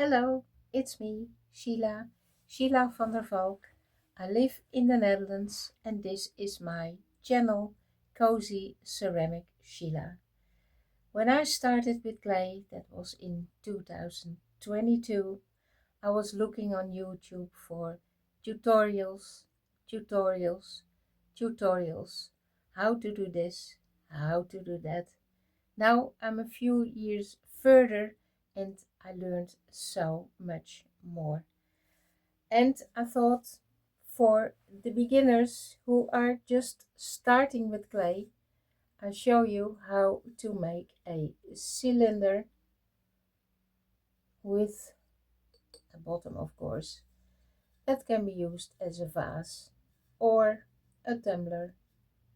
Hello, it's me, Sheila van der Valk. I live in the Netherlands and this is my channel, Cozy Ceramic Sheila. When I started with clay, that was in 2022, I was looking on YouTube for tutorials, tutorials, tutorials, how to do this, how to do that. Now I'm a few years further and I learned so much more. And I thought for the beginners who are just starting with clay, I'll show you how to make a cylinder with a bottom, of course, that can be used as a vase or a tumbler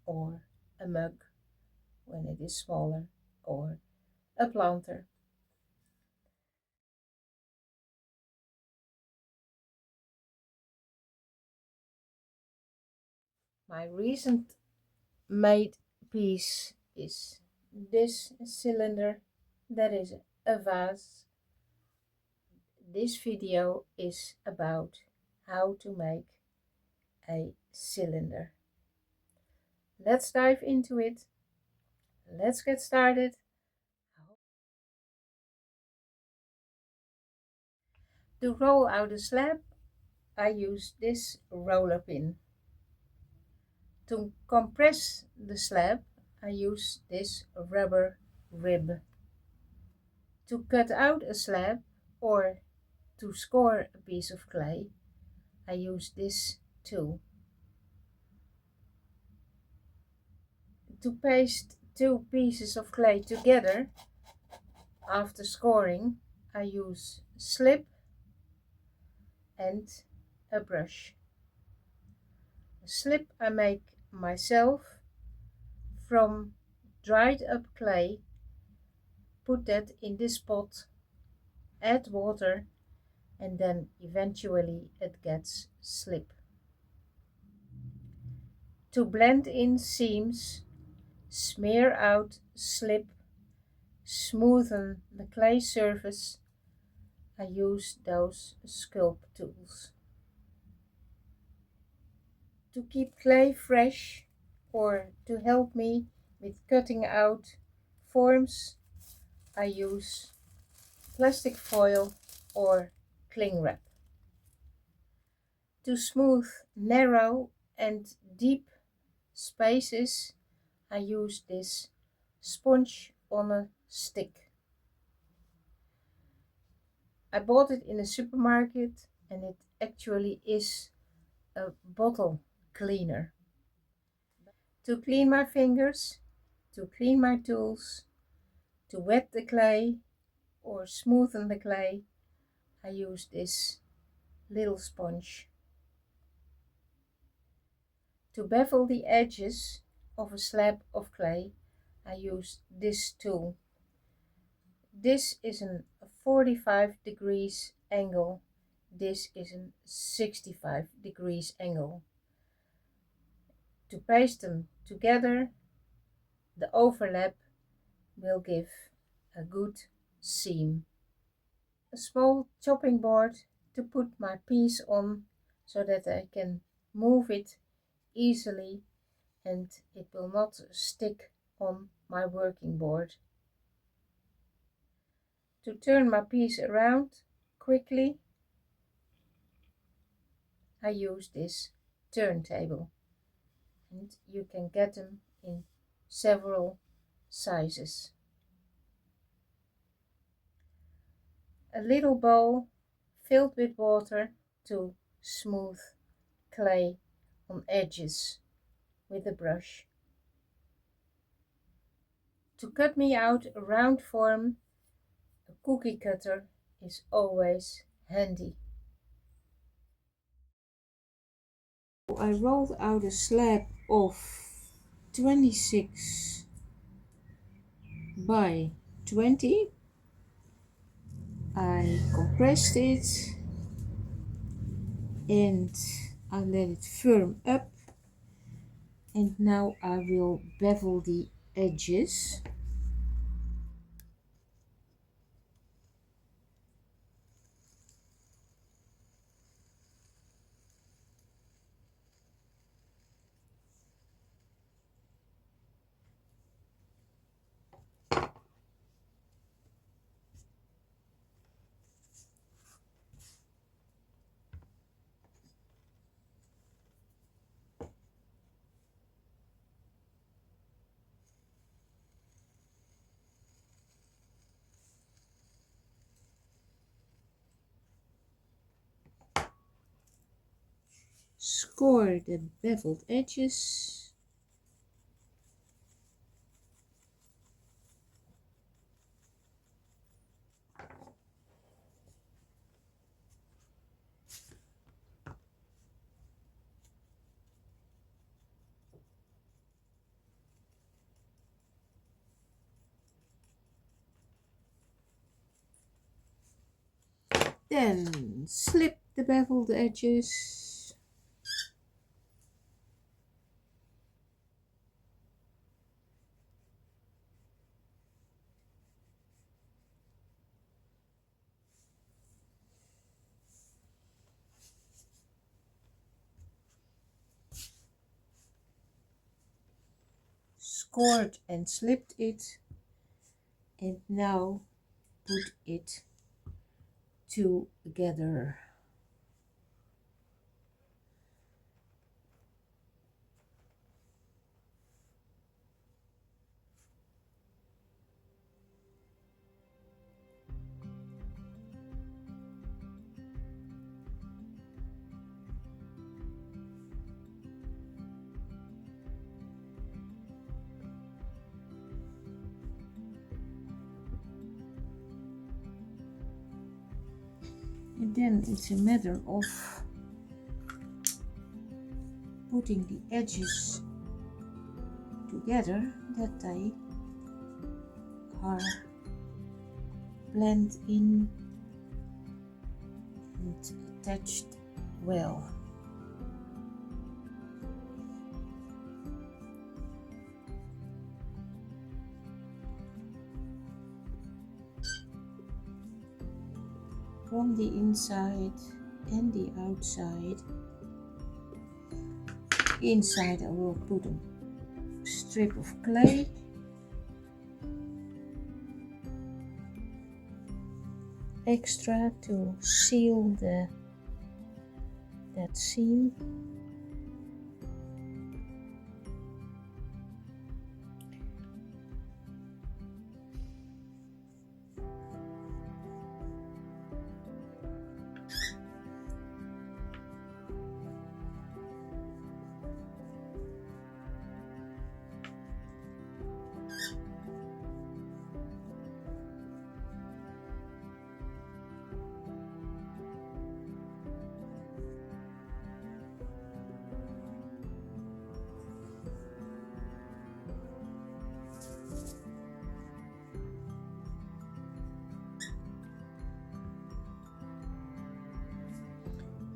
or a mug when it is smaller or a planter. My recent made piece is this cylinder that is a vase. This video is about how to make a cylinder. Let's dive into it. Let's get started. To roll out a slab, I use this roller pin. To compress the slab, I use this rubber rib. To cut out a slab or to score a piece of clay, I use this tool. To paste two pieces of clay together after scoring, I use slip and a brush. A slip I make myself from dried up clay, put that in this pot, add water, and then eventually it gets slip. To blend in seams, smear out slip, smoothen the clay surface, I use those sculpt tools. To keep clay fresh or to help me with cutting out forms, I use plastic foil or cling wrap. To smooth narrow and deep spaces, I use this sponge on a stick. I bought it in a supermarket and it actually is a bottle cleaner. To clean my fingers, to clean my tools, to wet the clay or smoothen the clay, I use this little sponge. To bevel the edges of a slab of clay, I use this tool. This is a 45 degrees angle. This is a 65 degrees angle. To paste them together, the overlap will give a good seam. A small chopping board to put my piece on so that I can move it easily and it will not stick on my working board. To turn my piece around quickly, I use this turntable, and you can get them in several sizes. A little bowl filled with water to smooth clay on edges with a brush. To cut me out a round form, a cookie cutter is always handy. I rolled out a slab of 26 by 20. I compressed it and I let it firm up, and now I will bevel the edges. score the beveled edges. Then slip the beveled edges. Scored and slipped it, and now put it together. And then it's a matter of putting the edges together that they are blend in and attached well. From the inside and the outside. Inside I will put a strip of clay. Extra to seal that seam.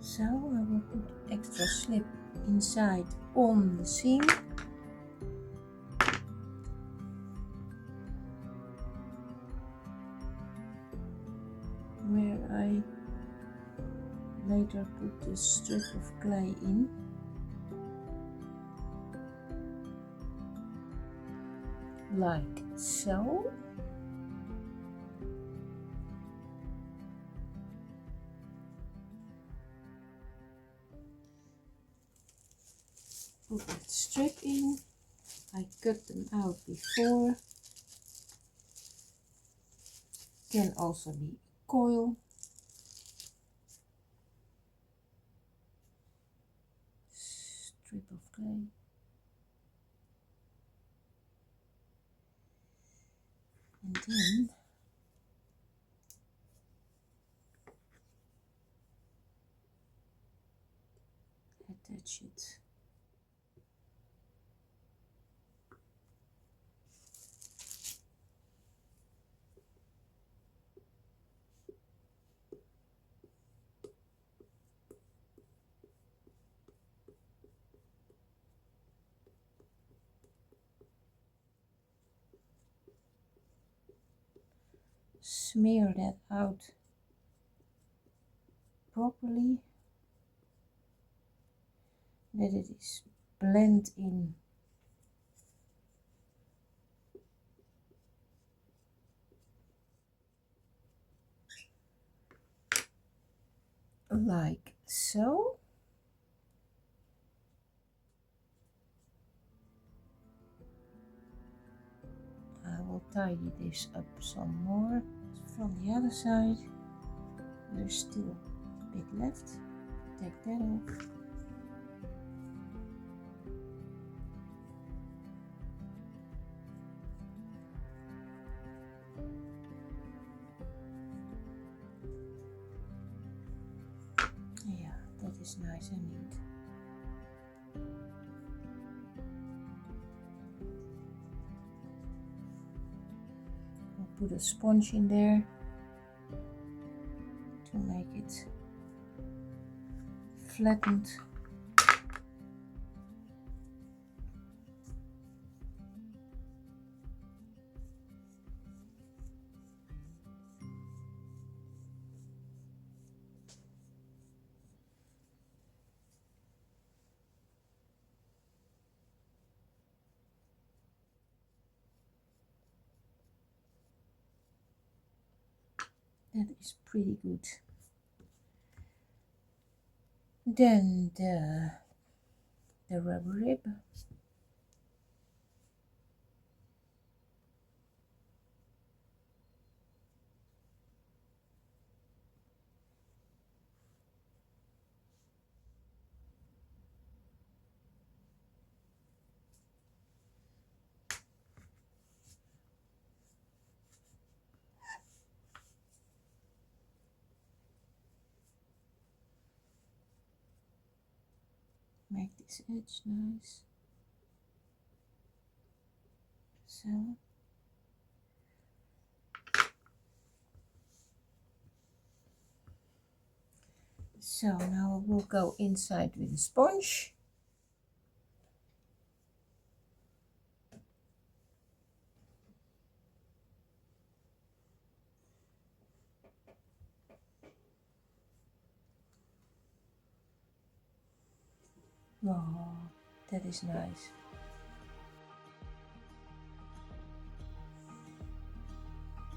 So I will put extra slip inside on the seam. Where I later put the strip of clay in. Like so. Put that strip in. I cut them out before. Can also be a coil. Strip of clay. And then attach it. Smear that out properly, that it is blend in. Like so. I will tidy this up some more. From the other side, there's still a bit left. Take that off. That is nice and neat. I'll put a sponge in there to make it flattened. That is pretty good. Then the rubber rib. Make this edge nice. So. So now we'll go inside with the sponge. Oh, that is nice.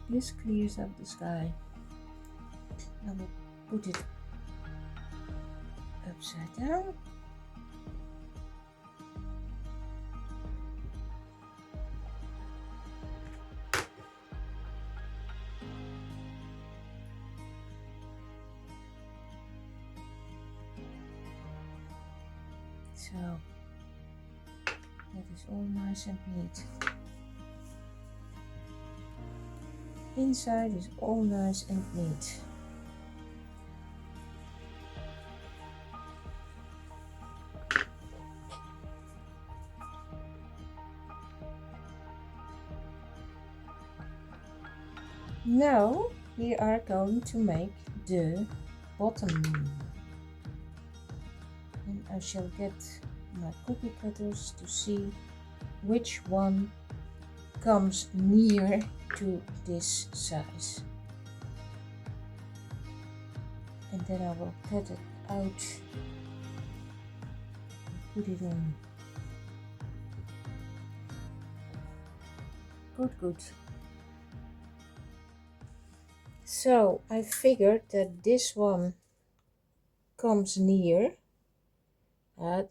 This clears up the sky. I will put it upside down. So that is all nice and neat. Inside is all nice and neat. Now we are going to make the bottom. And I shall get my cookie cutters to see which one comes near to this size. And then I will cut it out and put it on. Good. So I figured that this one comes near.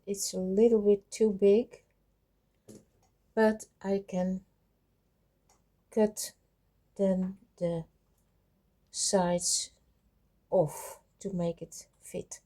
It's a little bit too big, but I can cut then the sides off to make it fit.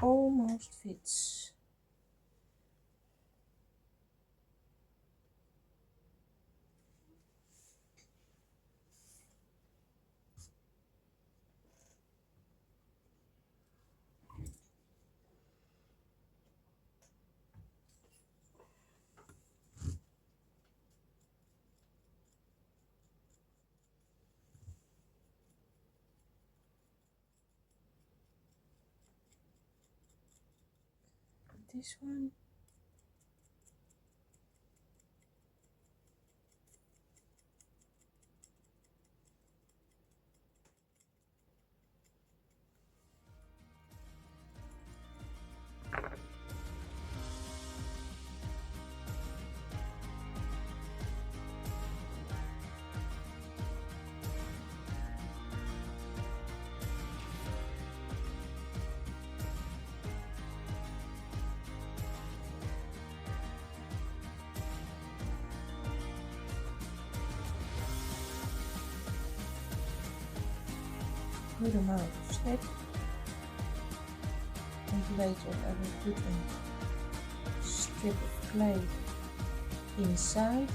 Almost fits. this one. Good amount of slip, and later I will put a strip of clay inside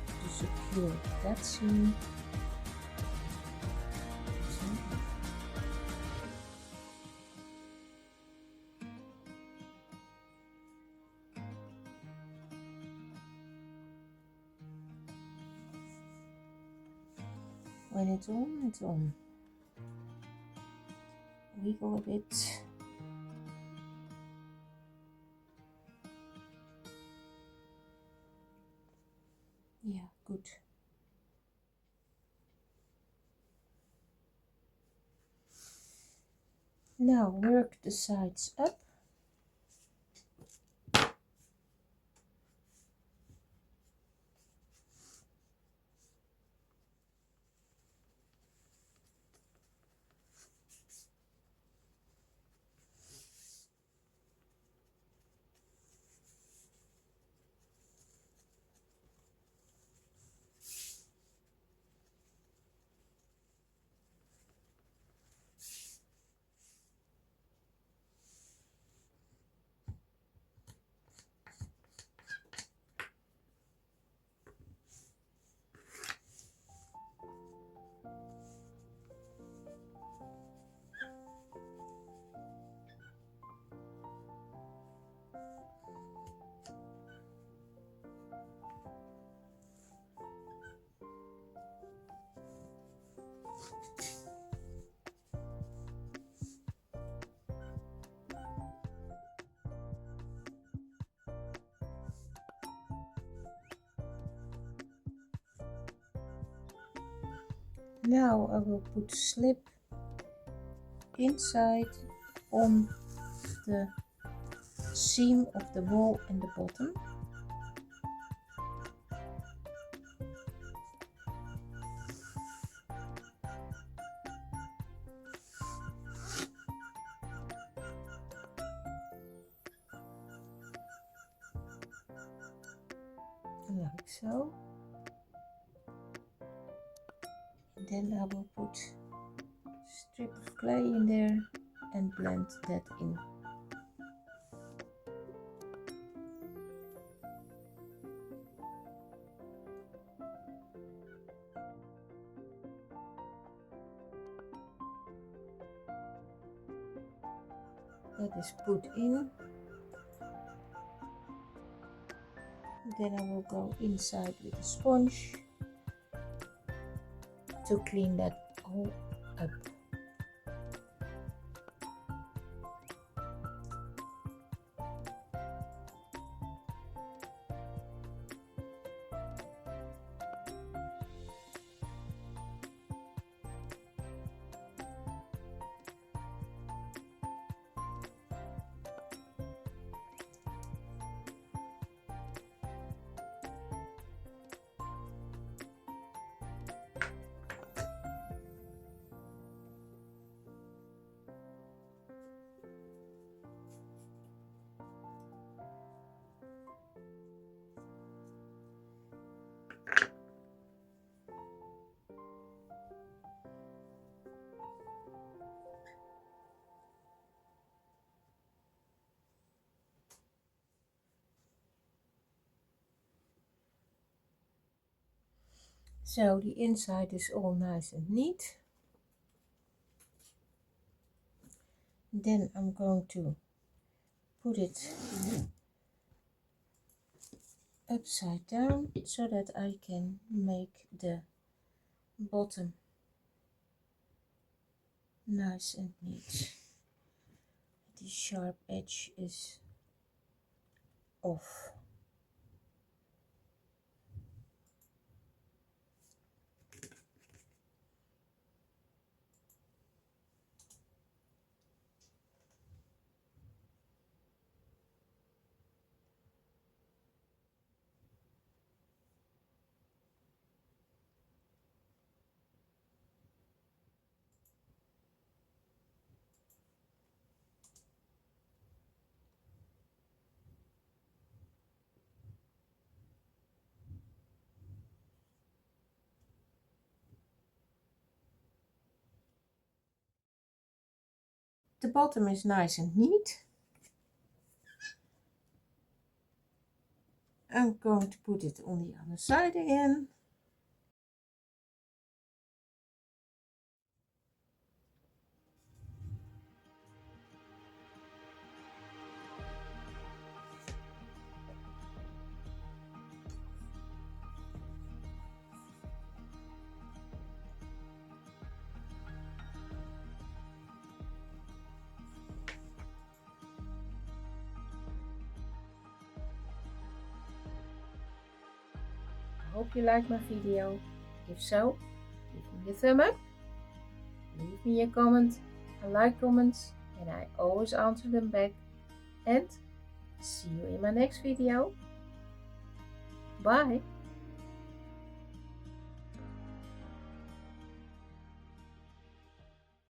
to secure that seam. When it's on, it's on. Wiggle a bit. Yeah, good. Now work the sides up. Now I will put slip inside on the seam of the wall and the bottom. Like so. And then I will put a strip of clay in there and blend that in. That is put in. Then I will go inside with a sponge to clean that all up. So the inside is all nice and neat. Then I'm going to put it upside down so that I can make the bottom nice and neat. It is sharp edge is off. The bottom is nice and neat. I'm going to put it on the other side again. I hope you liked my video. If so, give me a thumb up, leave me a comment. I like comments and I always answer them back. And see you in my next video. Bye!